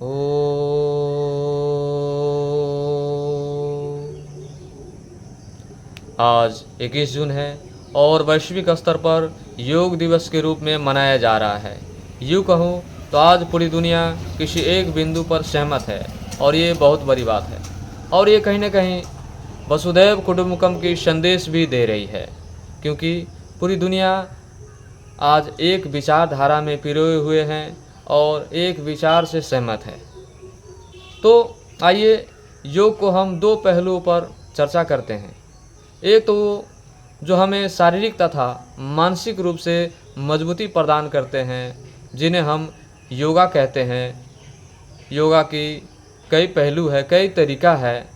ओ आज 21 जून है और वैश्विक स्तर पर योग दिवस के रूप में मनाया जा रहा है। यूँ कहूँ तो आज पूरी दुनिया किसी एक बिंदु पर सहमत है और ये बहुत बड़ी बात है। और ये कहीं न कहीं वसुधैव कुटुंबकम की संदेश भी दे रही है, क्योंकि पूरी दुनिया आज एक विचारधारा में पिरोए हुए हैं और एक विचार से सहमत है। तो आइए योग को हम दो पहलुओं पर चर्चा करते हैं। एक तो जो हमें शारीरिक तथा मानसिक रूप से मजबूती प्रदान करते हैं, जिन्हें हम योगा कहते हैं। योगा की कई पहलू है, कई तरीका है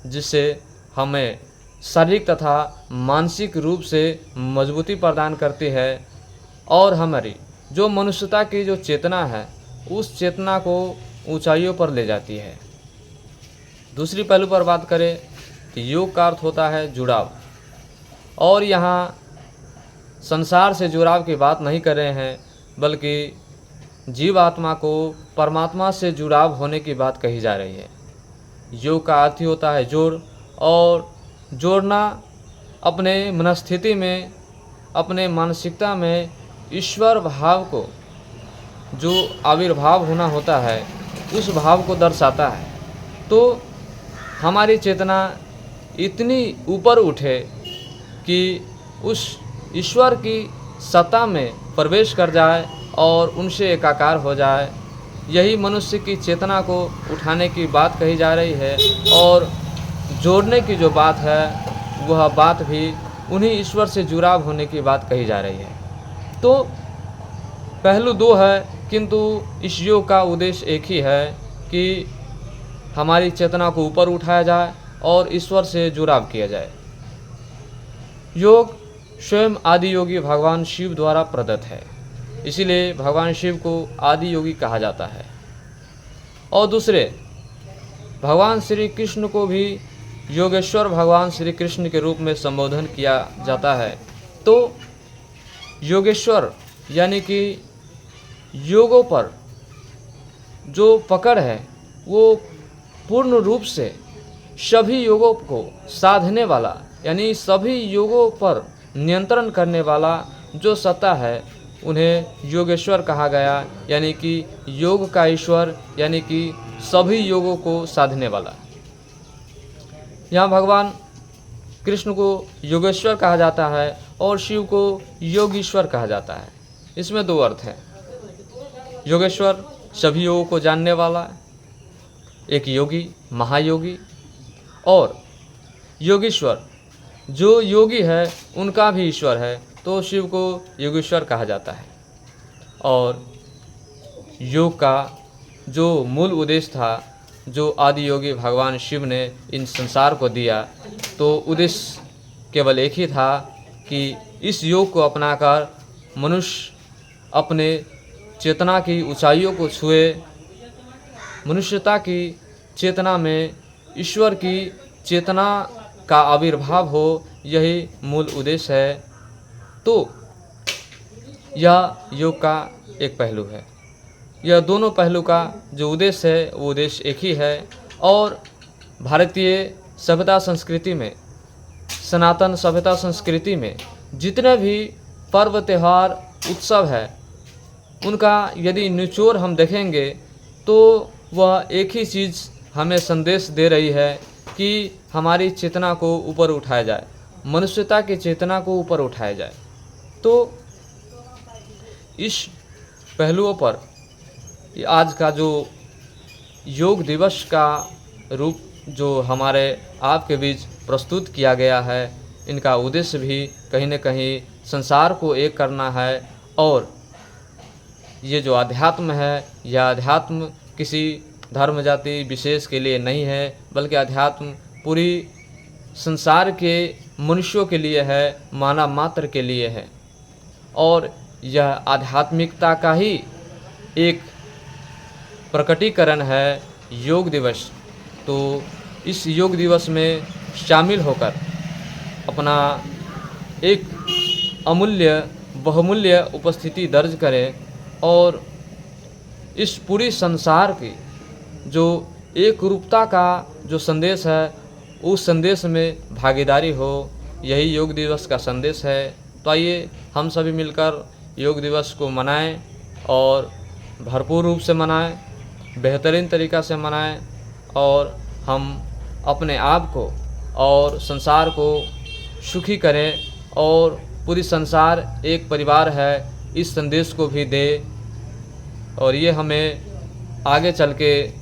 जिससे हमें शारीरिक तथा मानसिक रूप से मजबूती प्रदान करती है और हमारी जो मनुष्यता की जो चेतना है उस चेतना को ऊंचाइयों पर ले जाती है। दूसरी पहलू पर बात करें तो योग का अर्थ होता है जुड़ाव, और यहाँ संसार से जुड़ाव की बात नहीं कर रहे हैं, बल्कि जीवात्मा को परमात्मा से जुड़ाव होने की बात कही जा रही है। योग का अर्थ ही होता है जोड़, और जोड़ना अपने मनस्थिति में, अपने मानसिकता में ईश्वर भाव को, जो आविर्भाव होना होता है, उस भाव को दर्शाता है। तो हमारी चेतना इतनी ऊपर उठे कि उस ईश्वर की सत्ता में प्रवेश कर जाए और उनसे एकाकार हो जाए। यही मनुष्य की चेतना को उठाने की बात कही जा रही है, और जोड़ने की जो बात है वह बात भी उन्हीं ईश्वर से जुड़ाव होने की बात कही जा रही है। तो पहलू दो है, किंतु इस योग का उद्देश्य एक ही है कि हमारी चेतना को ऊपर उठाया जाए और ईश्वर से जुड़ाव किया जाए। योग स्वयं आदि योगी भगवान शिव द्वारा प्रदत्त है, इसीलिए भगवान शिव को आदि योगी कहा जाता है। और दूसरे, भगवान श्री कृष्ण को भी योगेश्वर भगवान श्री कृष्ण के रूप में संबोधन किया जाता है। तो योगेश्वर यानी कि योगों पर जो पकड़ है वो पूर्ण रूप से सभी योगों को साधने वाला, यानी सभी योगों पर नियंत्रण करने वाला जो सत्ता है, उन्हें योगेश्वर कहा गया, यानी कि योग का ईश्वर, यानी कि सभी योगों को साधने वाला। यहाँ भगवान कृष्ण को योगेश्वर कहा जाता है और शिव को योगीश्वर कहा जाता है। इसमें दो अर्थ हैं। योगेश्वर सभी योगों को जानने वाला एक योगी, महायोगी, और योगीश्वर जो योगी है उनका भी ईश्वर है, तो शिव को योगेश्वर कहा जाता है। और योग का जो मूल उद्देश्य था, जो आदि योगी भगवान शिव ने इन संसार को दिया, तो उद्देश्य केवल एक ही था कि इस योग को अपनाकर मनुष्य अपने चेतना की ऊंचाइयों को छुए, मनुष्यता की चेतना में ईश्वर की चेतना का आविर्भाव हो, यही मूल उद्देश्य है। तो यह योग का एक पहलू है। यह दोनों पहलू का जो उद्देश्य है वो उद्देश्य एक ही है। और भारतीय सभ्यता संस्कृति में, सनातन सभ्यता संस्कृति में जितने भी पर्व त्यौहार उत्सव है, उनका यदि निचोड़ हम देखेंगे तो वह एक ही चीज़ हमें संदेश दे रही है कि हमारी चेतना को ऊपर उठाया जाए, मनुष्यता की चेतना को ऊपर उठाया जाए। तो इस पहलुओं पर आज का जो योग दिवस का रूप जो हमारे आपके बीच प्रस्तुत किया गया है, इनका उद्देश्य भी कहीं न कहीं संसार को एक करना है। और ये जो अध्यात्म है, यह अध्यात्म किसी धर्म जाति विशेष के लिए नहीं है, बल्कि अध्यात्म पूरी संसार के मनुष्यों के लिए है, मानव मात्र के लिए है। और यह आध्यात्मिकता का ही एक प्रकटीकरण है योग दिवस। तो इस योग दिवस में शामिल होकर अपना एक अमूल्य बहुमूल्य उपस्थिति दर्ज करें और इस पूरी संसार की जो एक रूपता का जो संदेश है, उस संदेश में भागीदारी हो, यही योग दिवस का संदेश है। तो आइए हम सभी मिलकर योग दिवस को मनाएं और भरपूर रूप से मनाएं, बेहतरीन तरीक़ा से मनाएं और हम अपने आप को और संसार को सुखी करें और पूरी संसार एक परिवार है, इस संदेश को भी दे। और ये हमें आगे चल के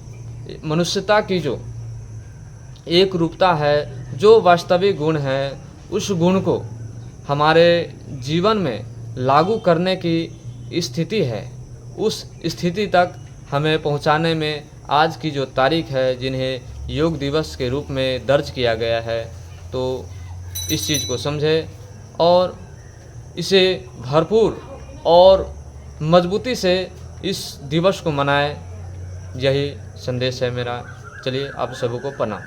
मनुष्यता की जो एक रूपता है, जो वास्तविक गुण है, उस गुण को हमारे जीवन में लागू करने की स्थिति है, उस स्थिति तक हमें पहुंचाने में आज की जो तारीख है, जिन्हें योग दिवस के रूप में दर्ज किया गया है, तो इस चीज़ को समझें और इसे भरपूर और मजबूती से इस दिवस को मनाएं। यही संदेश है मेरा। चलिए आप सबों को प्रणाम।